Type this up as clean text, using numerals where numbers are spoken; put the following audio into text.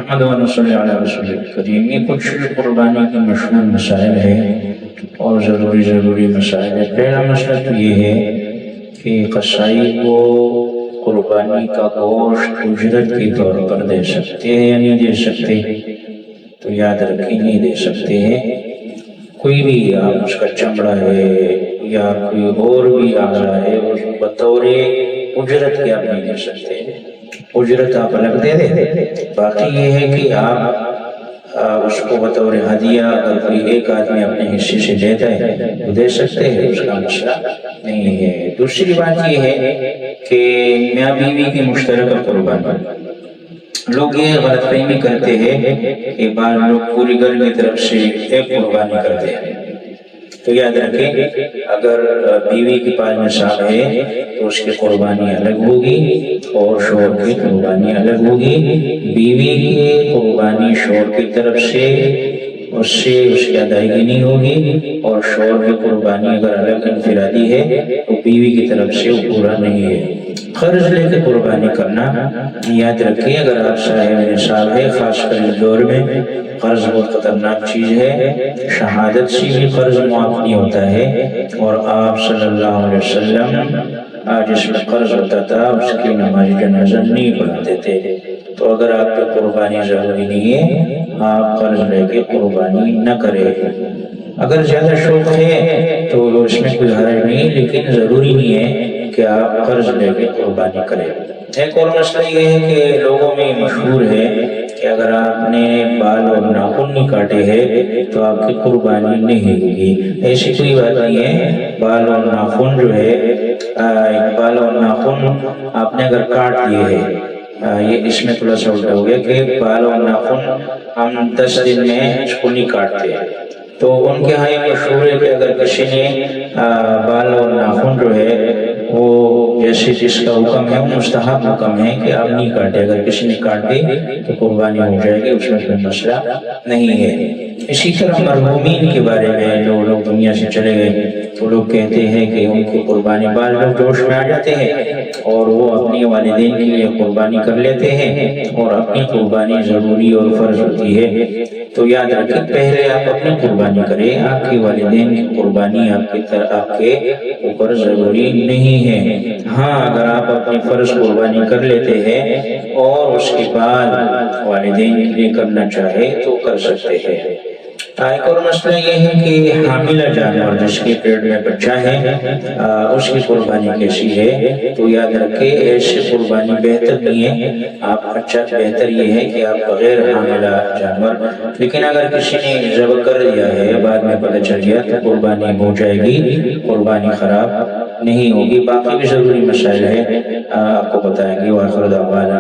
نحمد و نصلی علی رسول کریم. یہ کچھ قربانی کے مشہور مسائل ہیں اور ضروری مسائل ہیں. پہلا مسئلہ تو یہ ہے کہ قصائی کو قربانی کا گوشت اجرت کے طور پر دے سکتے ہیں یا نہیں دے سکتے؟ تو یاد رکھیں نہیں دے سکتے ہیں. کوئی بھی اس کا چمڑا ہے یا کوئی اور بھی اعضا ہے اس کو بطور اجرت کے آپ نہیں دے سکتے. اجرت آپ الگ دے دیں. باقی یہ ہے کہ آپ اس کو بطور ہدیہ اگر کوئی ایک آدمی اپنے حصے سے دیتا ہے تو دے سکتے ہیں، اس کا مسئلہ نہیں ہے. دوسری بات یہ ہے کہ میاں بیوی کی مشترکہ قربانی. لوگ یہ غلط فہمی کرتے ہیں کہ بعض لوگ پوری گھر کی طرف سے ایک قربانی کرتے ہیں. تو یاد رکھیں اگر بیوی کے پاس نصاب ہے تو اس کی قربانی الگ ہوگی اور شوہر کی قربانی الگ ہوگی. بیوی کی قربانی شوہر کی طرف سے اس کی ادائیگی نہیں ہوگی، اور شوہر کی قربانی اگر الگ انفرادی ہے تو بیوی کی طرف سے وہ پورا نہیں ہے. قرض لے کے قربانی کرنا یاد رکھیں اگر آپ صاحب نصاب ہے، خاص کر اس دور میں قرض بہت خطرناک چیز ہے. شہادت سے بھی قرض معاف نہیں ہوتا ہے، اور آپ صلی اللہ علیہ وسلم جس میں قرض ہوتا تھا اس کی نماز جنازہ نہیں پڑھاتے تھے. تو اگر آپ کی قربانی ضروری نہیں ہے آپ قرض لے کے قربانی نہ کریں. اگر زیادہ شوق ہے تو اس میں کوئی حرج نہیں، لیکن ضروری نہیں ہے کہ آپ قرض لے کے قربانی کریں. ایک اور مسئلہ یہ ہے کہ لوگوں میں مشہور ہے کہ اگر آپ نے بال اور ناخن نہیں کاٹے ہیں تو آپ کی قربانی نہیں ہوگی. ایسی کوئی بات نہیں ہے. بال اور ناخن جو ہے بال اور ناخن آپ نے اگر کاٹ دیے ہیں، یہ اس میں تھوڑا سا الٹا ہو گیا کہ بال اور ناخن ہم 10 دن میں اس کو نہیں کاٹتے. تو ان کے ہاں یہ مشہور ہے کہ اگر کسی نے بال اور ناخن جو ہے وہ جیسے جس کا حکم ہے وہ مستحب حکم ہے کہ آپ نہیں کاٹے. اگر کسی نے کاٹے تو قربانی ہو جائے گی، اس میں کوئی مسئلہ نہیں ہے. اسی طرح مرحومین کے بارے میں جو لوگ دنیا سے چلے گئے تو لوگ کہتے ہیں کہ ان کی قربانی، بعض لوگ جوش میں آ جاتے ہیں اور وہ اپنی والدین کے لیے قربانی کر لیتے ہیں، اور اپنی قربانی ضروری اور فرض ہوتی ہے. تو یاد رکھیں پہلے آپ اپنی قربانی کریں. آپ کے والدین کی قربانی آپ کے اوپر ضروری نہیں ہے. ہاں اگر آپ اپنی فرض قربانی کر لیتے ہیں اور اس کے بعد والدین کے لیے کرنا چاہے تو کر سکتے ہیں. ایک اور مسئلہ یہ ہے کہ حاملہ جانور جس کے پیٹ میں بچہ ہے اس کی قربانی کیسی ہے. تو یاد رکھیں ایسی قربانی بہتر نہیں ہے. آپ بہتر یہ ہے کہ آپ بغیر حاملہ جانور، لیکن اگر کسی نے ذبح کر دیا ہے بعد میں پتہ چل گیا تو قربانی ہو جائے گی، قربانی خراب نہیں ہوگی. باقی بھی ضروری مسائل ہے آپ کو بتائیں گے. وآخر دعوانا